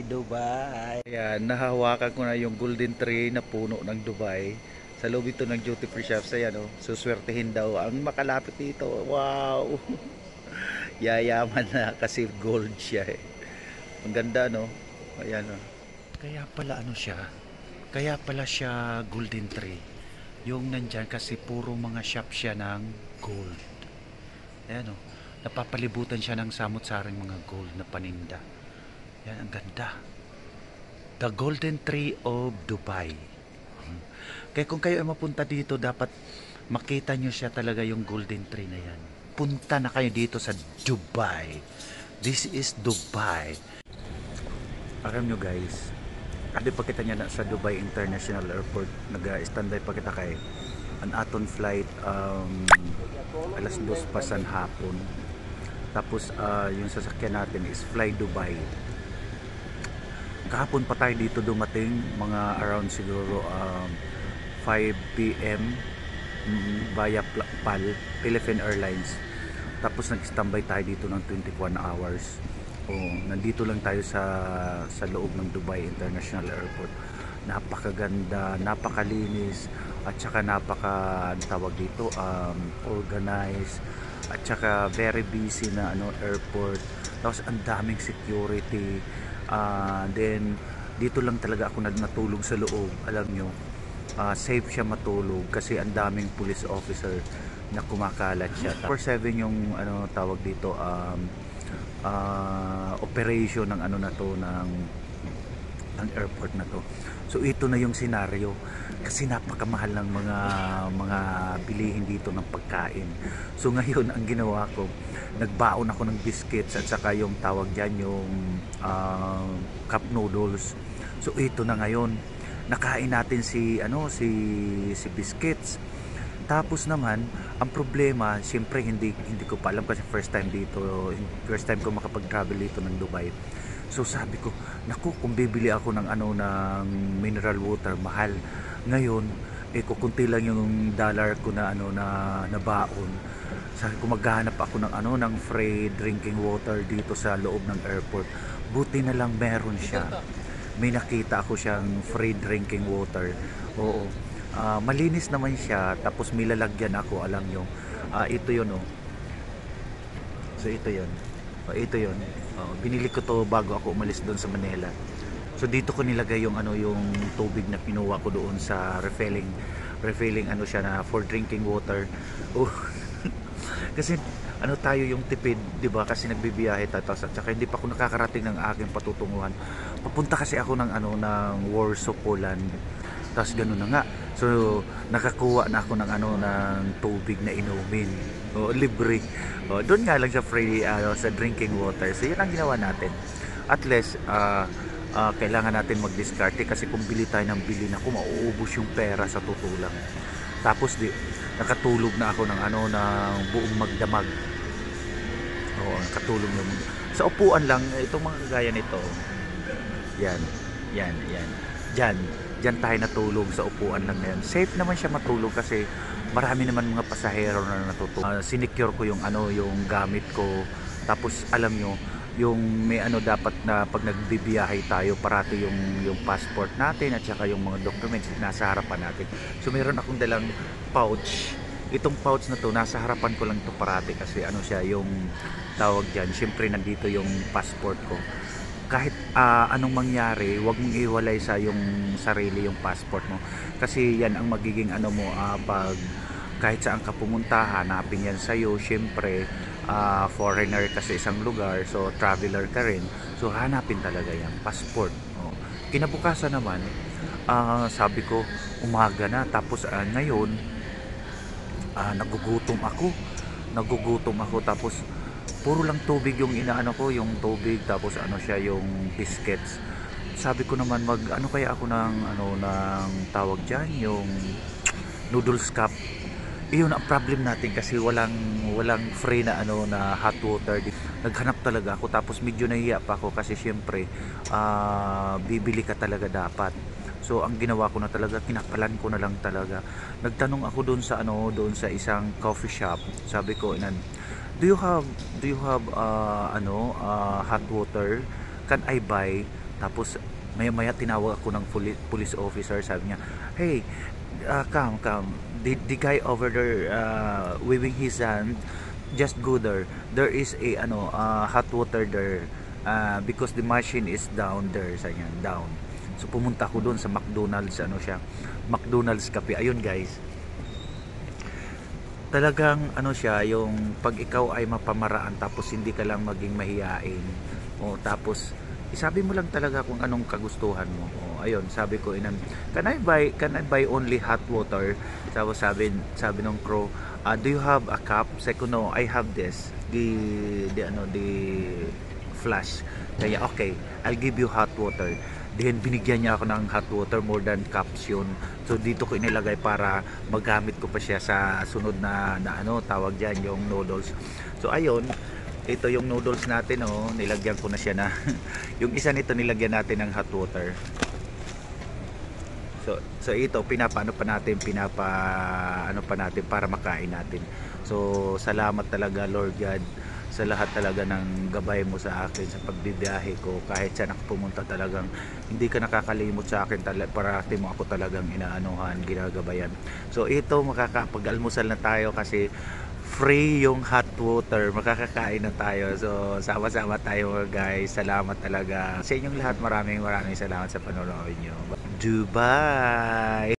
Dubai. Ayan, nahawakan ko na yung golden tree na puno ng Dubai. Sa loob ito ng duty free shops. Ayan o, suswertehin daw ang makalapit dito. Wow! Yayaman na kasi gold siya eh. Ang ganda no? Ayan o. Kaya pala ano siya? Kaya pala siya golden tree. Yung nandyan kasi puro mga shop siya ng gold. Ayan o. Napapalibutan siya ng samot-saring mga gold na paninda. Yan, ang ganda. The Golden Tree of Dubai. Kaya kung kayo ay mapunta dito, dapat makita nyo siya talaga yung Golden Tree na yan. Punta na kayo dito sa Dubai. This is Dubai. Alam nyo guys, adi pa kita niya na sa Dubai International Airport. Nag-standby pa kita kay an aton flight alas 2 pasan hapon. Tapos yung sasakyan natin is Fly Dubai. Kahapon pa tayo dito dumating, mga around siguro 5 p.m. Via PAL, Philippine Airlines. Tapos nag-standby tayo dito ng 21 hours. Nandito lang tayo sa loob ng Dubai International Airport. Napakaganda, napakalinis, at saka tawag dito, organized, at saka very busy na airport. Tapos ang daming security. Then dito lang talaga ako natulog sa loob. Alam nyo, safe siya matulog kasi ang daming police officer na kumakalat siya. 4/7 yung tawag dito, operation ng na to, ng airport na to. So ito na yung senaryo kasi napakamahal ng mga bilihin dito ng pagkain. So ngayon ang ginawa ko, nagbaon ako ng biscuits at saka yung tawag diyan yung cup noodles. So ito na ngayon, nakain natin si biscuits. Tapos naman, ang problema, siyempre hindi ko pa alam kasi first time ko makapag-travel dito ng Dubai. So sabi ko, naku, kung bibili ako ng ng mineral water, mahal. Ngayon, kukunti lang yung dollar ko na na baon. Sabi ko, maghahanap ako ng free drinking water dito sa loob ng airport. Buti na lang meron siya. May nakita ako siyang free drinking water. Oo. Malinis naman siya, tapos may lalagyan ako, alam nyo. Ito yun So ito yun. Ito yun. Binili ko to bago ako umalis doon sa Manila. So dito ko nilagay yung yung tubig na kinuha ko doon sa refilling siya na for drinking water. Kasi tayo yung tipid, 'di ba? Kasi nagbibiyahe tayo at saka hindi pa ako nakakarating ng aking patutunguhan. Papunta kasi ako ng ng Warsaw, Poland. Tapos ganoon na nga. So nakakuha na ako ng ng tubig na inumin. Libre. Doon nga lang sa free sa drinking water. So yun ang ginawa natin. At least kailangan natin mag-discarte kasi kung bili tayo ng bili, naku, mauubos yung pera sa tutulang. Tapos nakatulog na ako ng ng buong magdamag. Nakatulog na sa upuan lang, itong mga kagaya nito. Yan. Diyan tayo natulog sa upuan lang na yan. Safe naman siya matulog kasi marami naman mga pasahero na natutulog. Sinecure ko yung yung gamit ko. Tapos alam nyo, yung may dapat na pag nagbibiyahe tayo, parati yung passport natin at saka yung mga documents nasa harapan natin. So meron akong dalang pouch. Itong pouch na to, nasa harapan ko lang to parati kasi siya yung tawag diyan. Syempre nandito yung passport ko. Kahit anong mangyari, huwag mong iwalay sa yung sarili yung passport mo. Kasi yan ang magiging mo pag kahit saan ka pumunta, hanapin yan sa'yo. Syempre, foreigner ka sa isang lugar, so traveler ka rin. So hanapin talaga yan, passport. Kinabukasan naman, sabi ko, umaga na. Tapos ngayon, nagugutom ako. Tapos puro lang tubig yung inaano ko, yung tubig, tapos siya yung biscuits. Sabi ko naman kaya ako ng ng tawag diyan, yung noodles cup. Iyon ang problem natin kasi walang free na na hot water. Naghanap talaga ako, tapos medyo nahiya pa ako kasi syempre bibili ka talaga dapat. So ang ginawa ko na talaga, kinakalan ko na lang talaga. Nagtanong ako doon sa isang coffee shop. Sabi ko, do you have hot water? can I buy? Tapos maya-maya tinawag ako ng police officer, sabi niya, hey, come, the guy over there waving his hand, just go there, there is a hot water there, because the machine is down there, sabi niya, down. So pumunta ako doon sa McDonald's, McDonald's Cafe. Ayun guys, talagang siya, yung pag ikaw ay mapamaraan tapos hindi ka lang maging mahiyain, o tapos isabi mo lang talaga kung anong kagustuhan mo. O ayun, sabi ko, can I buy only hot water? Tapos sabi ng crow, do you have a cup? Sabi ko, no, I have this, the flash. Kaya okay, I'll give you hot water. Then binigyan niya ako ng hot water, more than cups yun. So dito ko inilagay para magamit ko pa siya sa sunod na tawag diyan, yung noodles. So ayun, ito yung noodles natin, nilagyan ko na siya na yung isa nito nilagyan natin ng hot water. So ito pinapa natin para makain natin. So salamat talaga Lord God sa lahat talaga ng gabay mo sa akin sa pagbibiyahe ko. Kahit saan ako pumunta, talagang hindi ka nakakalimot sa akin, parati mo ako talagang ginagabayan. So ito, makakapag-almusal na tayo kasi free yung hot water, makakakain na tayo. So sama-sama tayo guys. Salamat talaga sa inyong lahat, maraming salamat sa panonood nyo. Dubai!